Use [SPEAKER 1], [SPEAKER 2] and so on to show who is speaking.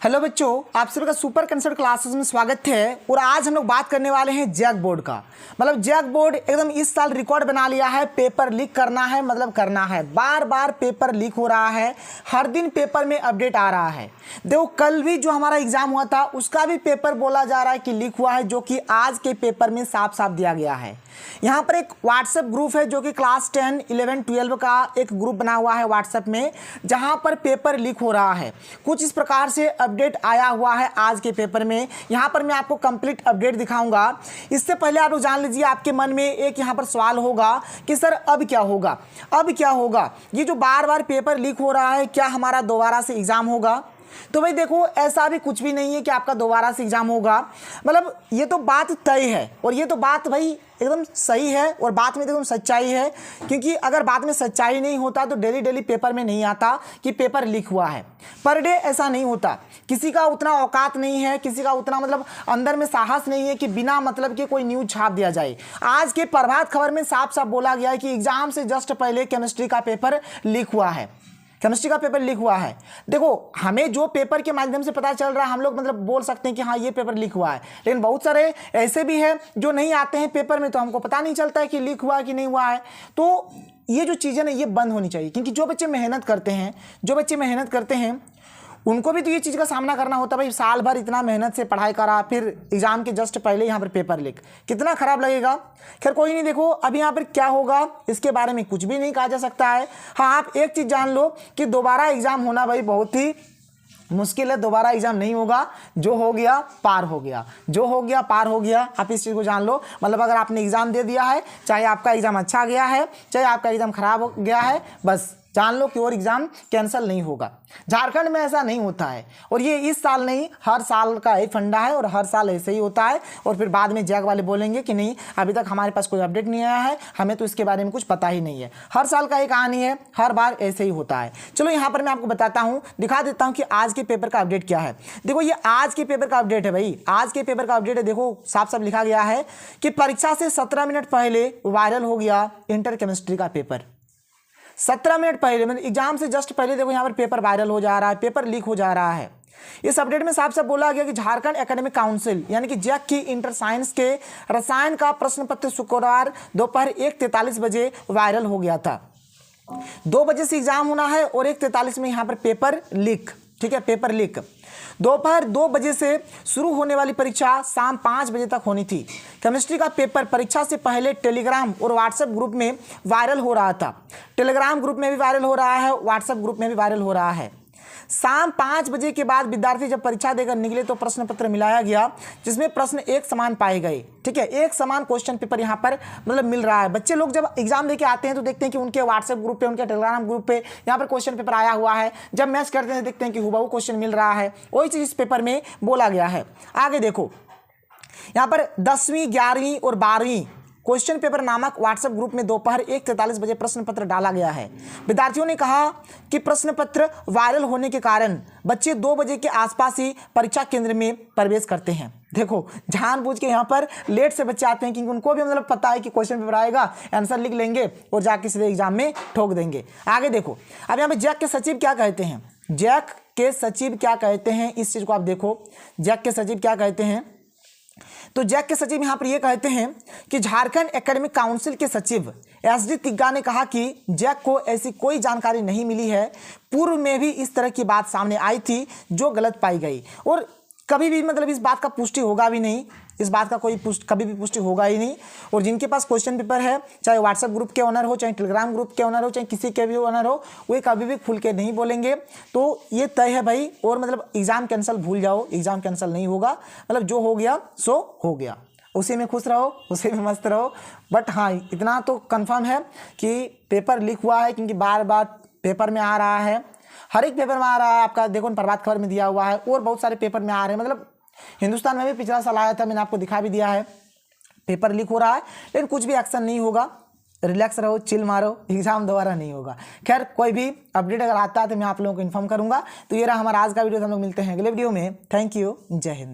[SPEAKER 1] Hello बच्चों, आप सभी का सुपर कंसेप्ट क्लासेस में स्वागत है। और आज हम लोग बात करने वाले हैं जैक बोर्ड का। मतलब जैक बोर्ड एकदम इस साल रिकॉर्ड बना लिया है। पेपर लीक करना है, मतलब करना है। बार बार पेपर लीक हो रहा है, हर दिन पेपर में अपडेट आ रहा है। देखो, कल भी जो हमारा एग्जाम हुआ था उसका भी पेपर बोला जा रहा है कि लीक हुआ है, जो कि आज के पेपर में साफ साफ दिया गया है। यहाँ पर एक व्हाट्सएप ग्रुप है जो कि क्लास 10, 11, 12 का एक ग्रुप बना हुआ है व्हाट्सएप में, जहाँ पर पेपर लीक हो रहा है। कुछ इस प्रकार से अपडेट आया हुआ है आज के पेपर में। यहाँ पर मैं आपको कंप्लीट अपडेट दिखाऊंगा। इससे पहले आप लोग जान लीजिए, आपके मन में एक यहाँ पर सवाल होगा कि सर अब क्या होगा, अब क्या होगा। ये जो बार बार पेपर लीक हो रहा है, क्या हमारा दोबारा से एग्जाम होगा? तो भाई देखो, ऐसा भी कुछ भी नहीं है कि आपका दोबारा से एग्जाम होगा। मतलब ये तो बात तय है, और ये तो बात भाई एकदम सही है, और बात में एकदम सच्चाई है। क्योंकि अगर बात में सच्चाई नहीं होता तो डेली डेली पेपर में नहीं आता कि पेपर लीक हुआ है। पर डे ऐसा नहीं होता। किसी का उतना औकात नहीं है, किसी का उतना मतलब अंदर में साहस नहीं है कि बिना मतलब के कोई न्यूज छाप दिया जाए। आज के प्रभात खबर में साफ साफ बोला गया है कि एग्जाम से जस्ट पहले केमिस्ट्री का पेपर लीक हुआ है। केमिस्ट्री का पेपर लीक हुआ है। देखो, हमें जो पेपर के माध्यम से पता चल रहा है, हम लोग मतलब बोल सकते हैं कि हाँ ये पेपर लीक हुआ है। लेकिन बहुत सारे ऐसे भी हैं जो नहीं आते हैं पेपर में, तो हमको पता नहीं चलता है कि लीक हुआ है कि नहीं हुआ है। तो ये जो चीज़ें ना, ये बंद होनी चाहिए। क्योंकि जो बच्चे मेहनत करते हैं उनको भी तो ये चीज़ का सामना करना होता है। भाई साल भर इतना मेहनत से पढ़ाई करा, फिर एग्जाम के जस्ट पहले यहाँ पर पेपर लीक, कितना खराब लगेगा। खैर कोई नहीं, देखो अब यहाँ पर क्या होगा इसके बारे में कुछ भी नहीं कहा जा सकता है। हाँ, आप एक चीज़ जान लो कि दोबारा एग्जाम होना भाई बहुत ही मुश्किल है। दोबारा एग्जाम नहीं होगा। जो हो गया पार हो गया, जो हो गया पार हो गया। आप इस चीज़ को जान लो। मतलब अगर आपने एग्जाम दे दिया है, चाहे आपका एग्जाम अच्छा गया है, चाहे आपका एग्जाम खराब हो गया है, बस जान लो कि और एग्जाम कैंसिल नहीं होगा। झारखंड में ऐसा नहीं होता है, और ये इस साल नहीं, हर साल का एक फंडा है, और हर साल ऐसे ही होता है। और फिर बाद में जैक वाले बोलेंगे कि नहीं, अभी तक हमारे पास कोई अपडेट नहीं आया है, हमें तो इसके बारे में कुछ पता ही नहीं है। हर साल का एक कहानी है, हर बार ऐसे ही होता है। चलो यहाँ पर मैं आपको बताता हूँ, दिखा देता हूँ कि आज के पेपर का अपडेट क्या है। देखो, ये आज के पेपर का अपडेट है भाई, आज के पेपर का अपडेट है। देखो साफ साफ लिखा गया है कि परीक्षा से 17 मिनट पहले वायरल हो गया इंटर केमिस्ट्री का पेपर। 17 मिनट पहले, मतलब एग्जाम से जस्ट पहले देखो यहाँ पर पेपर वायरल हो जा रहा है, पेपर लीक हो जा रहा है। इस अपडेट में साफ साफ बोला गया कि झारखंड एकेडमिक काउंसिल यानी कि जैक की इंटर साइंस के रसायन का प्रश्न पत्र शुक्रवार दोपहर 1:43 बजे वायरल हो गया था। 2 बजे से एग्जाम होना है और 1:43 में यहाँ पर पेपर लीक। ठीक है, पेपर लीक। दोपहर 2 बजे से शुरू होने वाली परीक्षा शाम 5 बजे तक होनी थी। केमिस्ट्री का पेपर परीक्षा से पहले टेलीग्राम और व्हाट्सएप ग्रुप में वायरल हो रहा था। टेलीग्राम ग्रुप में भी वायरल हो रहा है, व्हाट्सएप ग्रुप में भी वायरल हो रहा है। शाम 5 बजे के बाद विद्यार्थी जब परीक्षा देकर निकले तो प्रश्न पत्र मिलाया गया, जिसमें प्रश्न एक समान पाए गए। ठीक है, एक समान क्वेश्चन पेपर यहाँ पर मतलब मिल रहा है। बच्चे लोग जब एग्जाम देके आते हैं तो देखते हैं कि उनके व्हाट्सएप ग्रुप पे, उनके टेलीग्राम ग्रुप पे यहाँ पर क्वेश्चन पेपर आया हुआ है। जब मैच करते हैं देखते हैं कि हुबहू क्वेश्चन मिल रहा है। वही चीज़ इस पेपर में बोला गया है। आगे देखो, यहाँ पर 10वीं, 11वीं और 12वीं क्वेश्चन पेपर नामक व्हाट्सएप ग्रुप में दोपहर 1:43 बजे प्रश्न पत्र डाला गया है। विद्यार्थियों ने कहा कि प्रश्न पत्र वायरल होने के कारण बच्चे 2 बजे के आसपास ही परीक्षा केंद्र में प्रवेश करते हैं। देखो, जानबूझ के यहाँ पर लेट से बच्चे आते हैं, क्योंकि उनको भी मतलब पता है कि क्वेश्चन पेपर आएगा, आंसर लिख लेंगे और जाके सीधे एग्जाम में ठोक देंगे। आगे देखो, अब यहाँ पे जैक के सचिव क्या कहते हैं, जैक के सचिव क्या कहते हैं, इस चीज़ को आप देखो। जैक के सचिव क्या कहते हैं, तो जैक के सचिव यहाँ पर ये कहते हैं कि झारखंड एकेडमिक काउंसिल के सचिव SD तिग्गा ने कहा कि जैक को ऐसी कोई जानकारी नहीं मिली है। पूर्व में भी इस तरह की बात सामने आई थी जो गलत पाई गई, और कभी भी मतलब इस बात का पुष्टि होगा भी नहीं, इस बात का कोई कभी भी पुष्टि होगा ही नहीं। और जिनके पास क्वेश्चन पेपर है, चाहे व्हाट्सएप ग्रुप के ओनर हो, चाहे टेलीग्राम ग्रुप के ओनर हो, चाहे किसी के भी ओनर हो, वे कभी भी खुल के नहीं बोलेंगे। तो ये तय है भाई। और मतलब एग्जाम कैंसिल भूल जाओ, एग्जाम कैंसिल नहीं होगा। मतलब जो हो गया सो हो गया, उसी में खुश रहो, उसी में मस्त रहो। बट हाँ, इतना तो कन्फर्म है कि पेपर लीक हुआ है, क्योंकि बार बार पेपर में आ रहा है, हर एक पेपर में आ रहा है। आपका देखो प्रभात खबर में दिया हुआ है, और बहुत सारे पेपर में आ रहे हैं। मतलब हिंदुस्तान में भी पिछला साल आया था, मैंने आपको दिखा भी दिया है। पेपर लीक हो रहा है, लेकिन कुछ भी एक्शन नहीं होगा। रिलैक्स रहो, चिल मारो, एग्जाम दोबारा नहीं होगा। खैर कोई भी अपडेट अगर आता है तो मैं आप लोगों को इन्फॉर्म करूंगा। तो ये रहा हमारा आज का वीडियो। हम लोग मिलते हैं अगले वीडियो में। थैंक यू, जय हिंद।